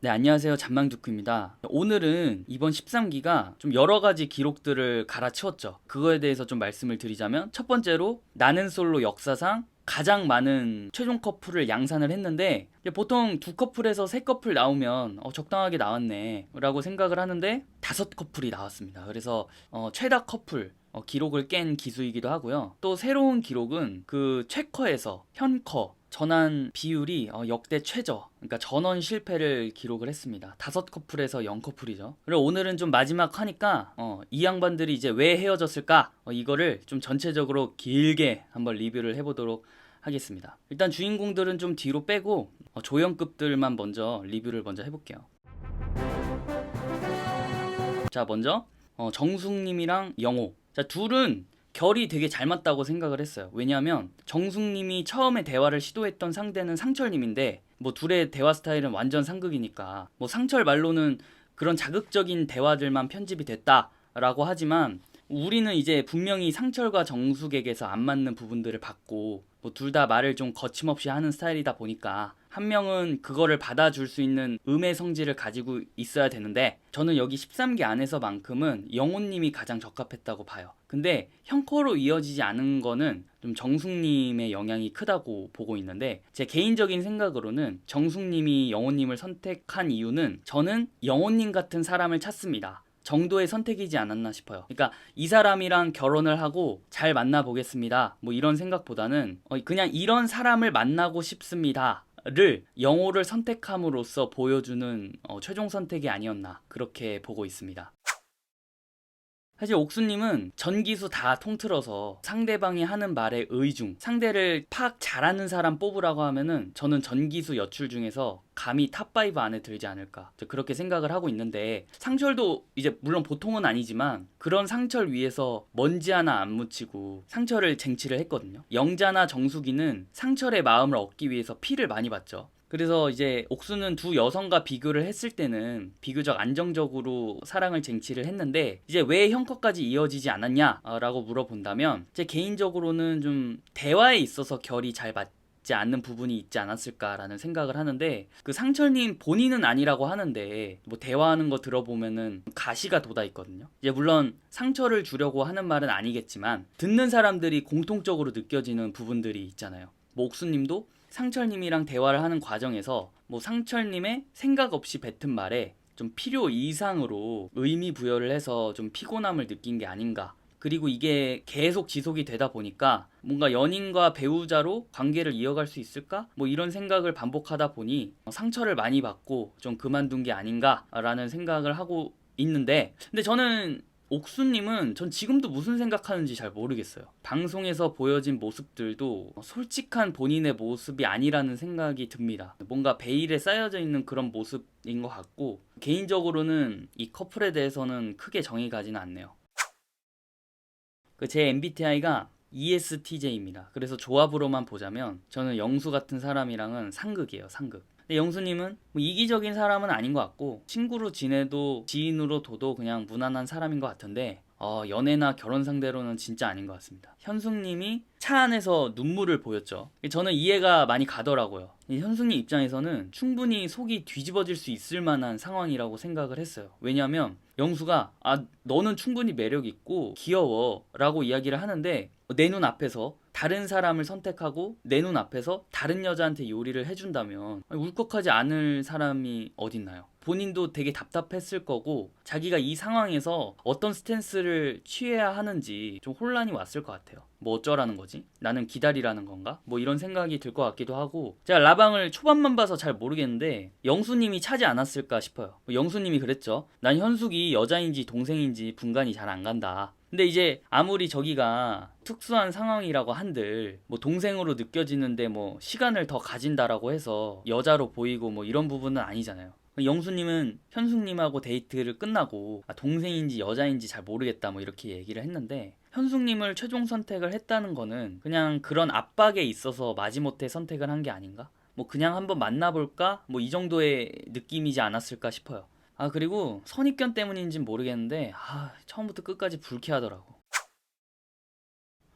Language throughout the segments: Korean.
네, 안녕하세요. 잔망두쿠입니다. 오늘은 이번 13기가 좀 여러 가지 기록들을 갈아치웠죠. 그거에 대해서 좀 말씀을 드리자면, 첫 번째로 나는 솔로 역사상 가장 많은 최종 커플을 양산을 했는데, 보통 두 커플에서 세 커플 나오면 적당하게 나왔네 라고 생각을 하는데 다섯 커플이 나왔습니다. 그래서 최다 커플 기록을 깬 기수이기도 하고요. 또 새로운 기록은 그 최커에서 현커 전환 비율이 역대 최저, 그러니까 전원 실패를 기록을 했습니다. 다섯 커플에서 0커플이죠. 그리고 오늘은 좀 마지막 하니까 이 양반들이 이제 왜 헤어졌을까, 이거를 좀 전체적으로 길게 한번 리뷰를 해보도록 하겠습니다. 일단 주인공들은 좀 뒤로 빼고 조연급들만 먼저 리뷰를 먼저 해볼게요. 자, 먼저 정숙님이랑 영호. 자, 둘은 결이 되게 잘 맞다고 생각을 했어요. 왜냐하면 정숙님이 처음에 대화를 시도했던 상대는 상철님인데, 뭐 둘의 대화 스타일은 완전 상극이니까 뭐 상철 말로는 그런 자극적인 대화들만 편집이 됐다라고 하지만, 우리는 이제 분명히 상철과 정숙에게서 안 맞는 부분들을 봤고, 뭐 둘 다 말을 좀 거침없이 하는 스타일이다 보니까 한 명은 그거를 받아줄 수 있는 음의 성질을 가지고 있어야 되는데, 저는 여기 13기 안에서만큼은 영호님이 가장 적합했다고 봐요. 근데 형코로 이어지지 않은 거는 좀 정숙님의 영향이 크다고 보고 있는데, 제 개인적인 생각으로는 정숙님이 영호님을 선택한 이유는, 저는 영호님 같은 사람을 찾습니다 정도의 선택이지 않았나 싶어요. 그러니까 이 사람이랑 결혼을 하고 잘 만나보겠습니다, 뭐 이런 생각보다는 그냥 이런 사람을 만나고 싶습니다 를 영호를 선택함으로써 보여주는 최종 선택이 아니었나, 그렇게 보고 있습니다. 사실 옥수님은 전기수 다 통틀어서 상대방이 하는 말에 의중, 상대를 파악 잘하는 사람 뽑으라고 하면은 저는 전기수 여출 중에서 감히 탑5 안에 들지 않을까, 그렇게 생각을 하고 있는데, 상철도 이제 물론 보통은 아니지만 그런 상철 위에서 먼지 하나 안 묻히고 상철을 쟁취를 했거든요. 영자나 정수기는 상철의 마음을 얻기 위해서 피를 많이 봤죠. 그래서 이제 옥수는 두 여성과 비교를 했을 때는 비교적 안정적으로 사랑을 쟁취를 했는데, 이제 왜 형컷까지 이어지지 않았냐라고 물어본다면, 제 개인적으로는 좀 대화에 있어서 결이 잘 맞지 않는 부분이 있지 않았을까라는 생각을 하는데, 그 상철님 본인은 아니라고 하는데 뭐 대화하는 거 들어보면은 가시가 돋아 있거든요. 이제 물론 상처를 주려고 하는 말은 아니겠지만 듣는 사람들이 공통적으로 느껴지는 부분들이 있잖아요. 뭐 옥수님도 상철님이랑 대화를 하는 과정에서 뭐 상철님의 생각 없이 뱉은 말에 좀 필요 이상으로 의미 부여를 해서 좀 피곤함을 느낀 게 아닌가. 그리고 이게 계속 지속이 되다 보니까 뭔가 연인과 배우자로 관계를 이어갈 수 있을까? 뭐 이런 생각을 반복하다 보니 상처를 많이 받고 좀 그만둔 게 아닌가라는 생각을 하고 있는데, 근데 저는 옥수님은 전 지금도 무슨 생각하는지 잘 모르겠어요. 방송에서 보여진 모습들도 솔직한 본인의 모습이 아니라는 생각이 듭니다. 뭔가 베일에 쌓여져 있는 그런 모습인 것 같고, 개인적으로는 이 커플에 대해서는 크게 정이 가지는 않네요. 제 MBTI가 ESTJ입니다. 그래서 조합으로만 보자면 저는 영수 같은 사람이랑은 상극이에요, 상극. 근데 영수님은 뭐 이기적인 사람은 아닌 것 같고, 친구로 지내도 지인으로 둬도 그냥 무난한 사람인 것 같은데, 연애나 결혼 상대로는 진짜 아닌 것 같습니다. 현숙님이 차 안에서 눈물을 보였죠. 저는 이해가 많이 가더라고요. 현숙님 입장에서는 충분히 속이 뒤집어질 수 있을 만한 상황이라고 생각을 했어요. 왜냐하면 영수가 너는 충분히 매력 있고 귀여워 라고 이야기를 하는데, 내 눈앞에서 다른 사람을 선택하고 내 눈앞에서 다른 여자한테 요리를 해준다면 울컥하지 않을 사람이 어딨나요? 본인도 되게 답답했을 거고, 자기가 이 상황에서 어떤 스탠스를 취해야 하는지 좀 혼란이 왔을 것 같아요. 뭐 어쩌라는 거지? 나는 기다리라는 건가? 뭐 이런 생각이 들 것 같기도 하고, 제가 라방을 초반만 봐서 잘 모르겠는데 영수님이 차지 않았을까 싶어요. 영수님이 그랬죠. 난 현숙이 여자인지 동생인지 분간이 잘 안 간다. 근데 이제 아무리 저기가 특수한 상황이라고 한들 뭐 동생으로 느껴지는데 뭐 시간을 더 가진다라고 해서 여자로 보이고 뭐 이런 부분은 아니잖아요. 영수님은 현숙님하고 데이트를 끝나고 동생인지 여자인지 잘 모르겠다 뭐 이렇게 얘기를 했는데, 현숙님을 최종 선택을 했다는 거는 그냥 그런 압박에 있어서 마지못해 선택을 한 게 아닌가? 뭐 그냥 한번 만나볼까? 뭐 이 정도의 느낌이지 않았을까 싶어요. 그리고 선입견 때문인지는 모르겠는데 처음부터 끝까지 불쾌하더라고.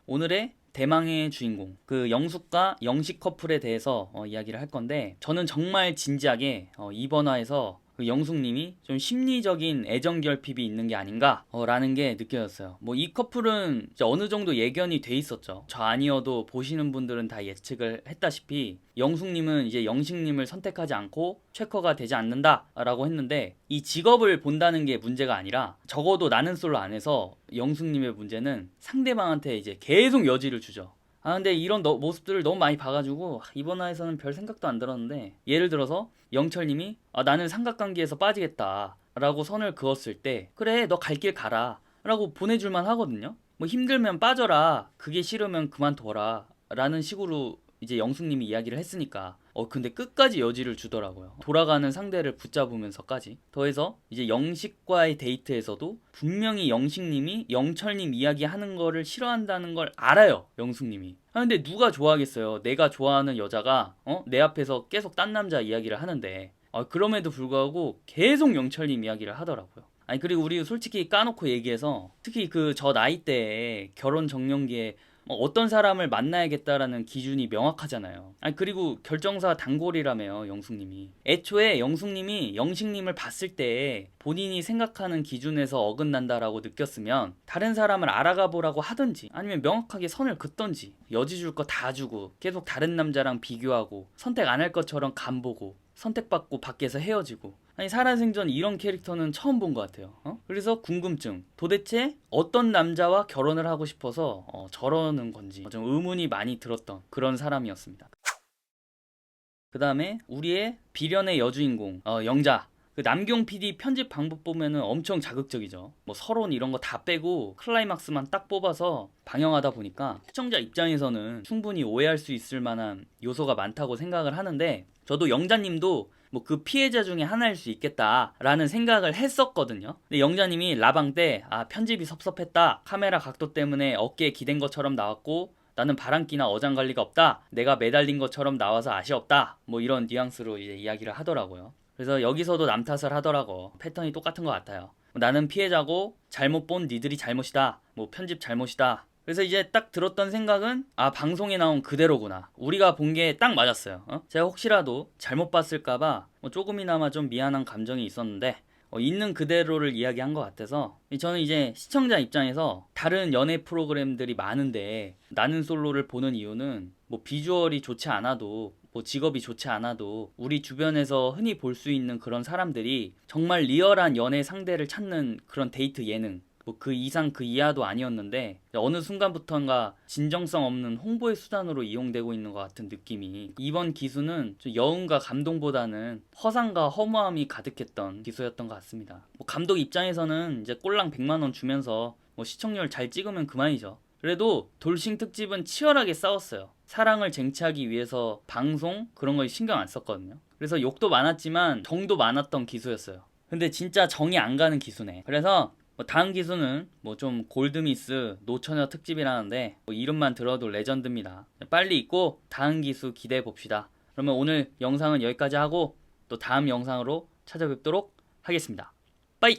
오늘의 대망의 주인공 그 영숙과 영식 커플에 대해서 이야기를 할 건데, 저는 정말 진지하게 이번 화에서 그 영숙님이 좀 심리적인 애정 결핍이 있는 게 아닌가 라는 게 느껴졌어요. 뭐 이 커플은 이제 어느 정도 예견이 돼 있었죠. 저 아니어도 보시는 분들은 다 예측을 했다시피 영숙님은 이제 영식님을 선택하지 않고 최커가 되지 않는다 라고 했는데, 이 직업을 본다는 게 문제가 아니라 적어도 나는 솔로 안에서 영숙님의 문제는 상대방한테 이제 계속 여지를 주죠. 근데 이런 모습들을 너무 많이 봐가지고 이번 화에서는 별 생각도 안 들었는데, 예를 들어서 영철님이 나는 삼각관계에서 빠지겠다 라고 선을 그었을 때, 그래 너 갈 길 가라 라고 보내줄만 하거든요. 뭐 힘들면 빠져라, 그게 싫으면 그만둬라 라는 식으로 이제 영숙님이 이야기를 했으니까 근데 끝까지 여지를 주더라고요. 돌아가는 상대를 붙잡으면서까지. 더해서 이제 영식과의 데이트에서도 분명히 영식님이 영철님 이야기하는 거를 싫어한다는 걸 알아요, 영숙님이. 근데 누가 좋아하겠어요. 내가 좋아하는 여자가 내 앞에서 계속 딴 남자 이야기를 하는데, 그럼에도 불구하고 계속 영철님 이야기를 하더라고요. 아니, 그리고 우리 솔직히 까놓고 얘기해서 특히 그 저 나이대에 결혼 정년기에 어떤 사람을 만나야겠다라는 기준이 명확하잖아요. 그리고 결정사 단골이라며요, 영숙님이. 애초에 영숙님이 영식님을 봤을 때 본인이 생각하는 기준에서 어긋난다라고 느꼈으면 다른 사람을 알아가 보라고 하든지, 아니면 명확하게 선을 긋던지, 여지 줄 거 다 주고 계속 다른 남자랑 비교하고 선택 안 할 것처럼 간보고 선택받고 밖에서 헤어지고. 아니, 살아생전 이런 캐릭터는 처음 본 것 같아요. 그래서 궁금증, 도대체 어떤 남자와 결혼을 하고 싶어서 저러는 건지 좀 의문이 많이 들었던 그런 사람이었습니다. 그 다음에 우리의 비련의 여주인공 영자. 그 남경 PD 편집 방법 보면은 엄청 자극적이죠. 뭐 서론 이런 거 다 빼고 클라이막스만 딱 뽑아서 방영하다 보니까 시청자 입장에서는 충분히 오해할 수 있을 만한 요소가 많다고 생각을 하는데, 저도 영자님도 뭐 그 피해자 중에 하나일 수 있겠다라는 생각을 했었거든요. 근데 영자님이 라방 때 편집이 섭섭했다, 카메라 각도 때문에 어깨에 기댄 것처럼 나왔고 나는 바람기나 어장관리가 없다, 내가 매달린 것처럼 나와서 아쉬웠다, 뭐 이런 뉘앙스로 이제 이야기를 하더라고요. 그래서 여기서도 남 탓을 하더라고. 패턴이 똑같은 것 같아요. 나는 피해자고 잘못 본 니들이 잘못이다, 뭐 편집 잘못이다. 그래서 이제 딱 들었던 생각은 방송에 나온 그대로구나. 우리가 본 게 딱 맞았어요. 제가 혹시라도 잘못 봤을까봐 조금이나마 좀 미안한 감정이 있었는데 있는 그대로를 이야기한 것 같아서, 저는 이제 시청자 입장에서 다른 연애 프로그램들이 많은데 나는 솔로를 보는 이유는 뭐 비주얼이 좋지 않아도 뭐 직업이 좋지 않아도 우리 주변에서 흔히 볼 수 있는 그런 사람들이 정말 리얼한 연애 상대를 찾는 그런 데이트 예능, 뭐 그 이상 그 이하도 아니었는데 어느 순간부터인가 진정성 없는 홍보의 수단으로 이용되고 있는 것 같은 느낌이, 이번 기수는 좀 여운과 감동보다는 허상과 허무함이 가득했던 기수였던 것 같습니다. 뭐 감독 입장에서는 이제 꼴랑 100만원 주면서 뭐 시청률 잘 찍으면 그만이죠. 그래도 돌싱 특집은 치열하게 싸웠어요. 사랑을 쟁취하기 위해서 방송 그런 거 신경 안 썼거든요. 그래서 욕도 많았지만 정도 많았던 기수였어요. 근데 진짜 정이 안 가는 기수네. 그래서 다음 기수는 뭐 좀 골드미스 노처녀 특집이라는데 이름만 들어도 레전드입니다. 빨리 있고 다음 기수 기대해 봅시다. 그러면 오늘 영상은 여기까지 하고 또 다음 영상으로 찾아뵙도록 하겠습니다. 빠이!